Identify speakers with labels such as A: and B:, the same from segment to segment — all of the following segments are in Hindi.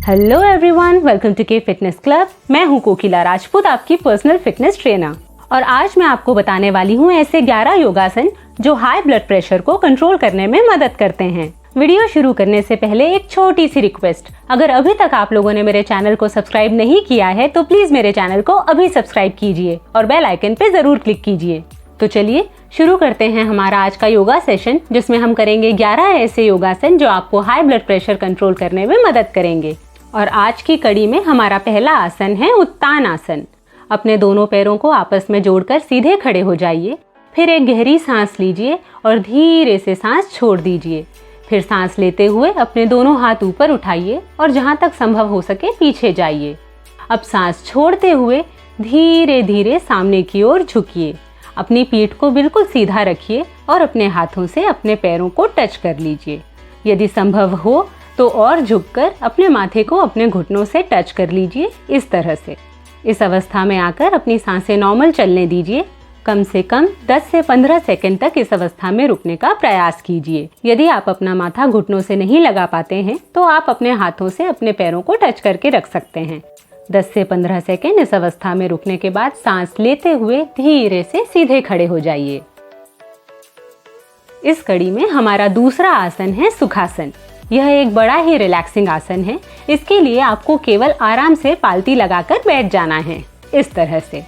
A: हेलो एवरीवन, वेलकम टू के फिटनेस क्लब। मैं हूं कोकिला राजपूत, आपकी पर्सनल फिटनेस ट्रेनर। और आज मैं आपको बताने वाली हूं ऐसे 11 योगासन जो हाई ब्लड प्रेशर को कंट्रोल करने में मदद करते हैं। वीडियो शुरू करने से पहले एक छोटी सी रिक्वेस्ट, अगर अभी तक आप लोगों ने मेरे चैनल को सब्सक्राइब नहीं किया है तो प्लीज मेरे चैनल को अभी सब्सक्राइब कीजिए और बेल आइकन पे जरूर क्लिक कीजिए। तो चलिए शुरू करते हैं हमारा आज का योगा सेशन, जिसमें हम करेंगे 11 ऐसे योगासन जो आपको हाई ब्लड प्रेशर कंट्रोल करने में मदद करेंगे। और आज की कड़ी में हमारा पहला आसन है उत्तान आसन। अपने दोनों पैरों को आपस में जोड़कर सीधे खड़े हो जाइए। फिर एक गहरी सांस लीजिए और धीरे से सांस छोड़ दीजिए। फिर सांस लेते हुए अपने दोनों हाथ ऊपर उठाइए और जहां तक संभव हो सके पीछे जाइए। अब सांस छोड़ते हुए धीरे धीरे सामने की ओर झुकिए। अपनी पीठ को बिल्कुल सीधा रखिए और अपने हाथों से अपने पैरों को टच कर लीजिए। यदि संभव हो तो और झुककर अपने माथे को अपने घुटनों से टच कर लीजिए, इस तरह से। इस अवस्था में आकर अपनी सांसें नॉर्मल चलने दीजिए। कम से कम 10 से 15 सेकंड तक इस अवस्था में रुकने का प्रयास कीजिए। यदि आप अपना माथा घुटनों से नहीं लगा पाते हैं तो आप अपने हाथों से अपने पैरों को टच करके रख सकते हैं। 10 से 15 सेकंड इस अवस्था में रुकने के बाद सांस लेते हुए धीरे से सीधे खड़े हो जाइए। इस कड़ी में हमारा दूसरा आसन है सुखासन। यह एक बड़ा ही रिलैक्सिंग आसन है। इसके लिए आपको केवल आराम से पालती लगाकर बैठ जाना है, इस तरह से।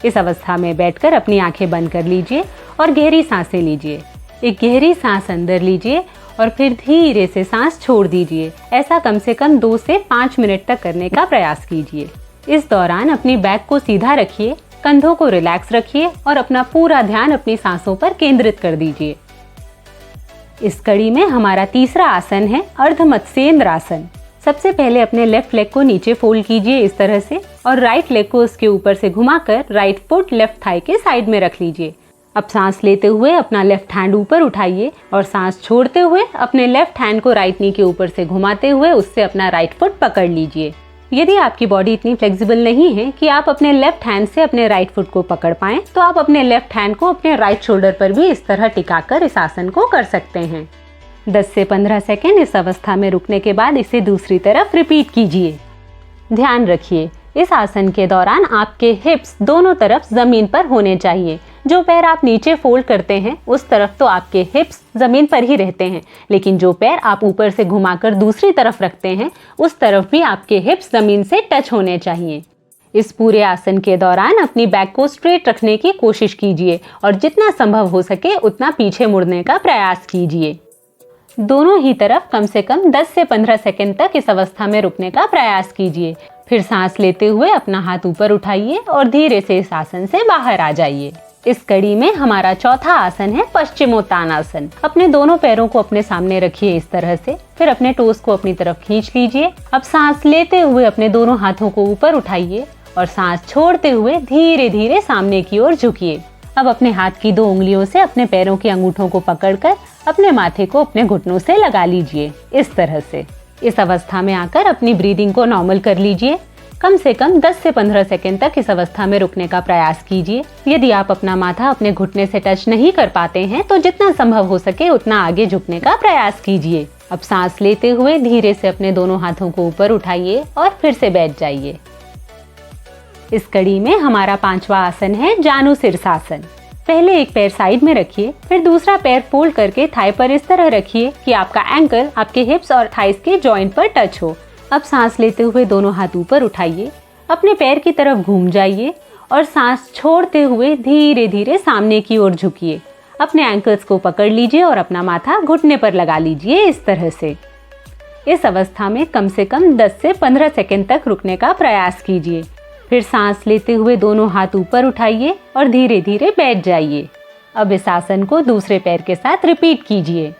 A: इस अवस्था में बैठकर अपनी आंखें बंद कर लीजिए और गहरी सांसें लीजिए। एक गहरी सांस अंदर लीजिए और फिर धीरे से सांस छोड़ दीजिए। ऐसा कम से कम 2 से 5 मिनट तक करने का प्रयास कीजिए। इस दौरान अपनी बैक को सीधा रखिए, कंधों को रिलैक्स रखिए और अपना पूरा ध्यान अपनी सांसों पर केंद्रित कर दीजिए। इस कड़ी में हमारा तीसरा आसन है अर्ध मत्स्येंद्र आसन। सबसे पहले अपने लेफ्ट लेग को नीचे फोल्ड कीजिए इस तरह से और राइट लेग को उसके ऊपर से घुमाकर राइट फुट लेफ्ट थाई के साइड में रख लीजिए। अब सांस लेते हुए अपना लेफ्ट हैंड ऊपर उठाइए और सांस छोड़ते हुए अपने लेफ्ट हैंड को राइट नी के ऊपर से घुमाते हुए उससे अपना राइट फुट पकड़ लीजिए। यदि आपकी बॉडी इतनी फ्लेक्सिबल नहीं है कि आप अपने लेफ्ट हैंड से अपने राइट फुट को पकड़ पाएं, तो आप अपने लेफ्ट हैंड को अपने राइट शोल्डर पर भी इस तरह टिकाकर इस आसन को कर सकते हैं। 10 से 15 सेकेंड इस अवस्था में रुकने के बाद इसे दूसरी तरफ रिपीट कीजिए। ध्यान रखिए, इस आसन के दौरान आपके हिप्स दोनों तरफ जमीन पर होने चाहिए। जो पैर आप नीचे फोल्ड करते हैं उस तरफ तो आपके हिप्स जमीन पर ही रहते हैं, लेकिन जो पैर आप ऊपर से घुमाकर दूसरी तरफ रखते हैं उस तरफ भी आपके हिप्स जमीन से टच होने चाहिए। इस पूरे आसन के दौरान अपनी बैक को स्ट्रेट रखने की कोशिश कीजिए और जितना संभव हो सके उतना पीछे मुड़ने का प्रयास कीजिए। दोनों ही तरफ कम से कम 10 से 15 सेकंड तक इस अवस्था में रुकने का प्रयास कीजिए। फिर सांस लेते हुए अपना हाथ ऊपर उठाइए और धीरे से इस आसन से बाहर आ जाइए। इस कड़ी में हमारा चौथा आसन है पश्चिमोत्तानासन। अपने दोनों पैरों को अपने सामने रखिए इस तरह से। फिर अपने टोस को अपनी तरफ खींच लीजिए। अब सांस लेते हुए अपने दोनों हाथों को ऊपर उठाइए और सांस छोड़ते हुए धीरे धीरे सामने की ओर झुकिए। अब अपने हाथ की 2 उंगलियों से अपने पैरों के अंगूठों को पकड़कर अपने माथे को अपने घुटनों से लगा लीजिए, इस तरह से। इस अवस्था में आकर अपनी ब्रीदिंग को नॉर्मल कर लीजिए। कम से कम 10 से 15 सेकंड तक इस अवस्था में रुकने का प्रयास कीजिए। यदि आप अपना माथा अपने घुटने से टच नहीं कर पाते हैं तो जितना संभव हो सके उतना आगे झुकने का प्रयास कीजिए। अब सांस लेते हुए धीरे से अपने दोनों हाथों को ऊपर उठाइए और फिर से बैठ जाइए। इस कड़ी में हमारा 5वां आसन है जानु शीर्षासन। पहले एक पैर साइड में रखिए, फिर दूसरा पैर फोल्ड करके थाई पर इस तरह रखिए कि आपका एंकल आपके हिप्स और थाइस के जॉइंट पर टच हो। अब सांस लेते हुए दोनों हाथ ऊपर उठाइए, अपने पैर की तरफ घूम जाइए और सांस छोड़ते हुए धीरे धीरे सामने की ओर झुकिए। अपने एंकल्स को पकड़ लीजिए और अपना माथा घुटने पर लगा लीजिए, इस तरह से। इस अवस्था में कम से कम 10 से 15 सेकंड तक रुकने का प्रयास कीजिए। फिर सांस लेते हुए दोनों हाथ ऊपर उठाइए और धीरे धीरे बैठ जाइए। अब इस आसन को दूसरे पैर के साथ रिपीट कीजिए।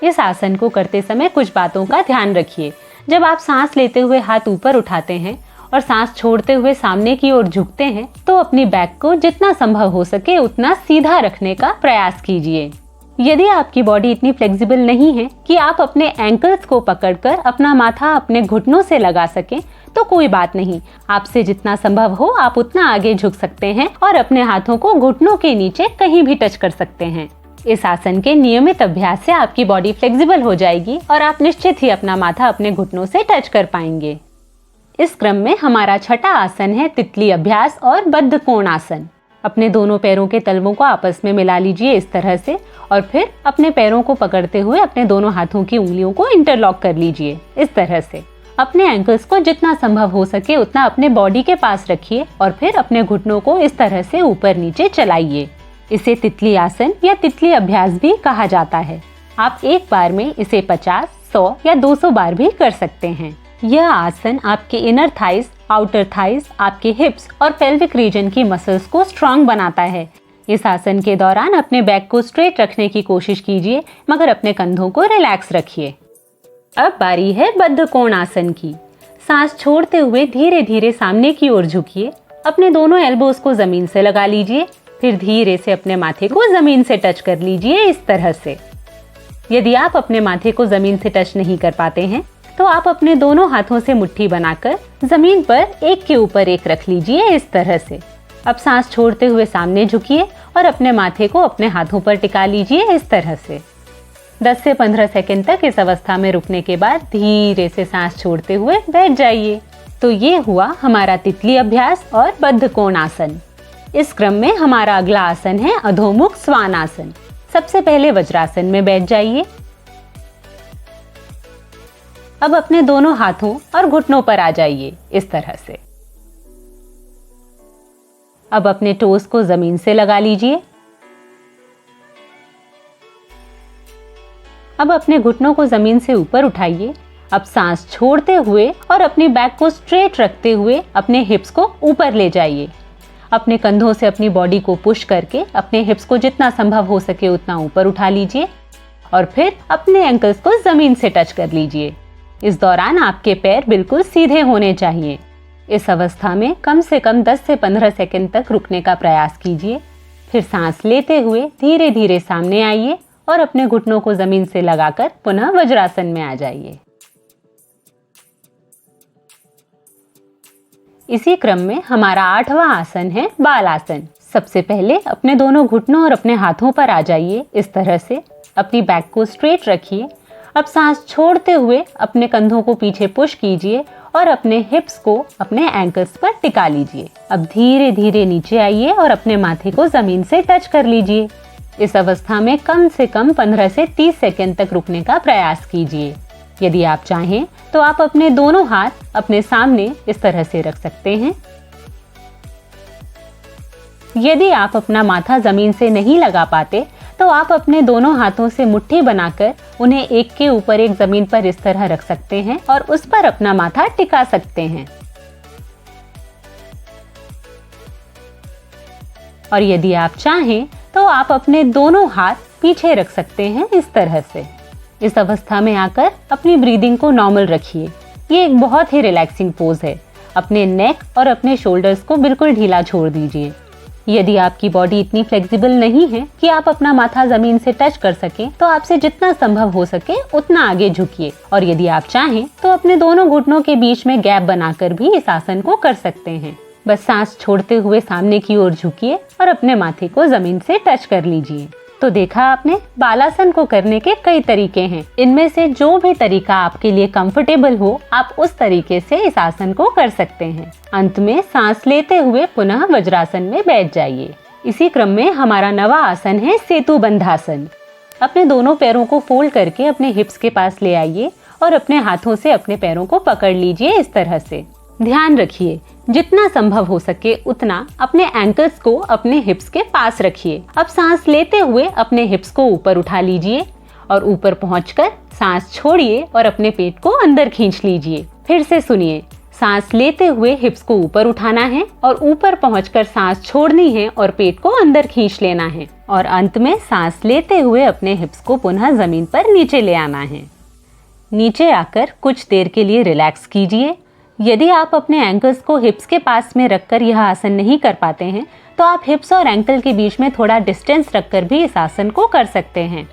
A: इस आसन को करते समय कुछ बातों का ध्यान रखिए। जब आप सांस लेते हुए हाथ ऊपर उठाते हैं और सांस छोड़ते हुए सामने की ओर झुकते हैं तो अपनी बैक को जितना संभव हो सके उतना सीधा रखने का प्रयास कीजिए। यदि आपकी बॉडी इतनी फ्लेक्सिबल नहीं है कि आप अपने एंकल्स को पकड़कर अपना माथा अपने घुटनों से लगा सकें तो कोई बात नहीं, आपसे जितना संभव हो आप उतना आगे झुक सकते हैं और अपने हाथों को घुटनों के नीचे कहीं भी टच कर सकते हैं। इस आसन के नियमित अभ्यास से आपकी बॉडी फ्लेक्सिबल हो जाएगी और आप निश्चित ही अपना माथा अपने घुटनों से टच कर पाएंगे। इस क्रम में हमारा छठा आसन है तितली अभ्यास और बद्ध कोण आसन। अपने दोनों पैरों के तलवों को आपस में मिला लीजिए इस तरह से और फिर अपने पैरों को पकड़ते हुए अपने दोनों हाथों की उंगलियों को इंटरलॉक कर लीजिए इस तरह से। अपने एंकल्स को जितना संभव हो सके उतना अपने बॉडी के पास रखिए और फिर अपने घुटनों को इस तरह से ऊपर नीचे चलाइए। इसे तितली आसन या तितली अभ्यास भी कहा जाता है। आप एक बार में इसे 50, 100 या 200 बार भी कर सकते हैं। यह आसन आपके इनर थाइस, आउटर थाइस, आपके हिप्स और पेल्विक रीजन की मसल्स को स्ट्रॉन्ग बनाता है। इस आसन के दौरान अपने बैक को स्ट्रेट रखने की कोशिश कीजिए मगर अपने कंधों को रिलैक्स रखिए। अब बारी है बद्ध कोण आसन की। सांस छोड़ते हुए धीरे धीरे सामने की ओर झुकिए। अपने दोनों एल्बोज को जमीन से लगा लीजिए, फिर धीरे से अपने माथे को जमीन से टच कर लीजिए इस तरह से। यदि आप अपने माथे को जमीन से टच नहीं कर पाते हैं तो आप अपने दोनों हाथों से मुट्ठी बनाकर जमीन पर एक के ऊपर एक रख लीजिए इस तरह से। अब सांस छोड़ते हुए सामने झुकिए और अपने माथे को अपने हाथों पर टिका लीजिए इस तरह से। 10 से 15 सेकंड तक इस अवस्था में रुकने के बाद धीरे से सांस छोड़ते हुए बैठ जाइए। तो ये हुआ हमारा तितली अभ्यास और बद्ध कोण आसन। इस क्रम में हमारा अगला आसन है अधोमुख स्वान आसन। सबसे पहले वज्रासन में बैठ जाइए। अब अपने दोनों हाथों और घुटनों पर आ जाइए इस तरह से। अब अपने टोस को जमीन से लगा लीजिए। अब अपने घुटनों को जमीन से ऊपर उठाइए। अब सांस छोड़ते हुए और अपनी बैक को स्ट्रेट रखते हुए अपने हिप्स को ऊपर ले जाइए। अपने कंधों से अपनी बॉडी को पुश करके अपने हिप्स को जितना संभव हो सके उतना ऊपर उठा लीजिए और फिर अपने एंकल्स को जमीन से टच कर लीजिए। इस दौरान आपके पैर बिल्कुल सीधे होने चाहिए। इस अवस्था में कम से कम 10 से 15 सेकंड तक रुकने का प्रयास कीजिए। फिर सांस लेते हुए धीरे धीरे सामने आइए और अपने घुटनों को जमीन से लगाकर पुनः वज्रासन में आ जाइए। इसी क्रम में हमारा 8वां आसन है बाल आसन। सबसे पहले अपने दोनों घुटनों और अपने हाथों पर आ जाइए इस तरह से। अपनी बैक को स्ट्रेट रखिए। अब सांस छोड़ते हुए अपने कंधों को पीछे पुश कीजिए और अपने हिप्स को अपने एंकल्स पर टिका लीजिए। अब धीरे धीरे नीचे आइए और अपने माथे को जमीन से टच कर लीजिए। इस अवस्था में कम से कम 15 से 30 सेकंड तक रुकने का प्रयास कीजिए। यदि आप चाहें तो आप अपने दोनों हाथ अपने सामने इस तरह से रख सकते हैं। यदि आप अपना माथा जमीन से नहीं लगा पाते तो आप अपने दोनों हाथों से मुट्ठी बनाकर उन्हें एक के ऊपर एक जमीन पर इस तरह रख सकते हैं और उस पर अपना माथा टिका सकते हैं। और यदि आप चाहें तो आप अपने दोनों हाथ पीछे रख सकते हैं इस तरह से। इस अवस्था में आकर अपनी ब्रीदिंग को नॉर्मल रखिए। ये एक बहुत ही रिलैक्सिंग पोज है। अपने नेक और अपने शोल्डर्स को बिल्कुल ढीला छोड़ दीजिए। यदि आपकी बॉडी इतनी फ्लेक्सिबल नहीं है कि आप अपना माथा जमीन से टच कर सकें, तो आपसे जितना संभव हो सके उतना आगे झुकिए। और यदि आप चाहें तो अपने दोनों घुटनों के बीच में गैप बनाकर भी इस आसन को कर सकते हैं। बस सांस छोड़ते हुए सामने की ओर झुकिए और अपने माथे को जमीन से टच कर लीजिए। तो देखा आपने, बालासन को करने के कई तरीके हैं। इनमें से जो भी तरीका आपके लिए कंफर्टेबल हो, आप उस तरीके से इस आसन को कर सकते हैं। अंत में सांस लेते हुए पुनः वज्रासन में बैठ जाइए। इसी क्रम में हमारा 9वां आसन है सेतु बंधासन। अपने दोनों पैरों को फोल्ड करके अपने हिप्स के पास ले आइए और अपने हाथों से अपने पैरों को पकड़ लीजिए इस तरह से। ध्यान रखिए, जितना संभव हो सके उतना अपने एंकल्स को अपने हिप्स के पास रखिए। अब सांस लेते हुए अपने हिप्स को ऊपर उठा लीजिए और ऊपर पहुंचकर सांस छोड़िए और अपने पेट को अंदर खींच लीजिए। फिर से सुनिए, सांस लेते हुए हिप्स को ऊपर उठाना है और ऊपर पहुंचकर सांस छोड़नी है और पेट को अंदर खींच लेना है। और अंत में सांस लेते हुए अपने हिप्स को पुनः जमीन पर नीचे ले आना है। नीचे आकर कुछ देर के लिए रिलैक्स कीजिए। यदि आप अपने एंकल्स को हिप्स के पास में रखकर यह आसन नहीं कर पाते हैं, तो आप हिप्स और एंकल के बीच में थोड़ा डिस्टेंस रखकर भी इस आसन को कर सकते हैं।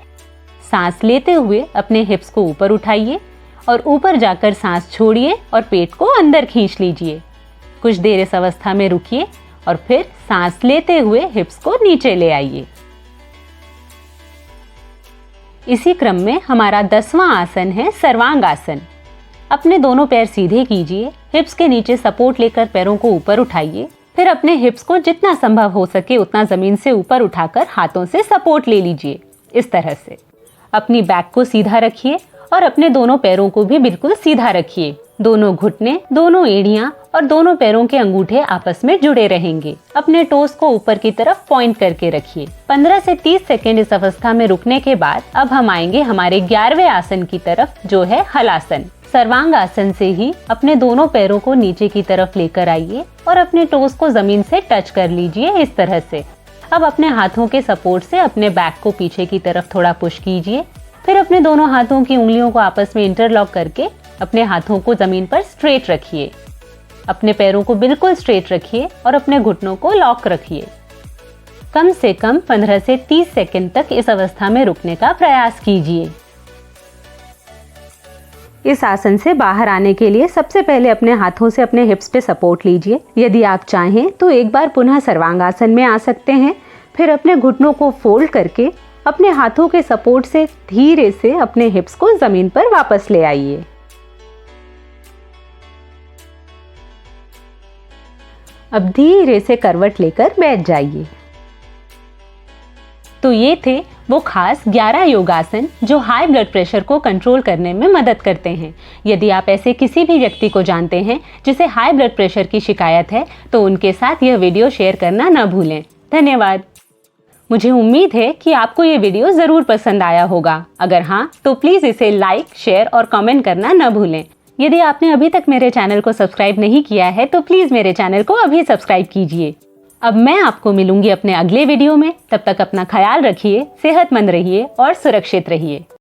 A: सांस लेते हुए अपने हिप्स को ऊपर उठाइए और ऊपर जाकर सांस छोड़िए और पेट को अंदर खींच लीजिए। कुछ देर इस अवस्था में रुकिए और फिर सांस लेते हुए हिप्स को नीचे ले आइए। इसी क्रम में हमारा 10वां आसन है सर्वांगासन। अपने दोनों पैर सीधे कीजिए, हिप्स के नीचे सपोर्ट लेकर पैरों को ऊपर उठाइए। फिर अपने हिप्स को जितना संभव हो सके उतना जमीन से ऊपर उठाकर हाथों से सपोर्ट ले लीजिए। इस तरह से अपनी बैक को सीधा रखिए और अपने दोनों पैरों को भी बिल्कुल सीधा रखिए। दोनों घुटने, दोनों एड़ियां और दोनों पैरों के अंगूठे आपस में जुड़े रहेंगे। अपने टोस को ऊपर की तरफ पॉइंट करके रखिए। 15 से 30 सेकेंड इस अवस्था में रुकने के बाद अब हम आएंगे हमारे 11वें आसन की तरफ, जो है हलासन। सर्वांग आसन से ही अपने दोनों पैरों को नीचे की तरफ लेकर आइए और अपने टोस को जमीन से टच कर लीजिए इस तरह से। अब अपने हाथों के सपोर्ट से अपने बैक को पीछे की तरफ थोड़ा पुश कीजिए। फिर अपने दोनों हाथों की उंगलियों को आपस में इंटरलॉक करके अपने हाथों को जमीन पर स्ट्रेट रखिए। अपने पैरों को बिल्कुल स्ट्रेट रखिए और अपने घुटनों को लॉक रखिए। कम से कम 15 से 30 सेकंड तक इस अवस्था में रुकने का प्रयास कीजिए। इस आसन से बाहर आने के लिए सबसे पहले अपने हाथों से अपने हिप्स पे सपोर्ट लीजिए। यदि आप चाहें तो एक बार पुनः सर्वांगासन में आ सकते हैं। फिर अपने घुटनों को फोल्ड करके अपने हाथों के सपोर्ट से धीरे से अपने हिप्स को जमीन पर वापस ले आइए। अब धीरे से करवट लेकर बैठ जाइए। तो ये थे वो खास 11 योगासन जो हाई ब्लड प्रेशर को कंट्रोल करने में मदद करते हैं। यदि आप ऐसे किसी भी व्यक्ति को जानते हैं जिसे हाई ब्लड प्रेशर की शिकायत है तो उनके साथ यह वीडियो शेयर करना न भूलें। धन्यवाद। मुझे उम्मीद है कि आपको ये वीडियो जरूर पसंद आया होगा। अगर हाँ तो प्लीज इसे लाइक, शेयर और कमेंट करना न भूलें। यदि आपने अभी तक मेरे चैनल को सब्सक्राइब नहीं किया है तो प्लीज मेरे चैनल को अभी सब्सक्राइब कीजिए। अब मैं आपको मिलूंगी अपने अगले वीडियो में। तब तक अपना ख्याल रखिए, सेहतमंद रहिए और सुरक्षित रहिए।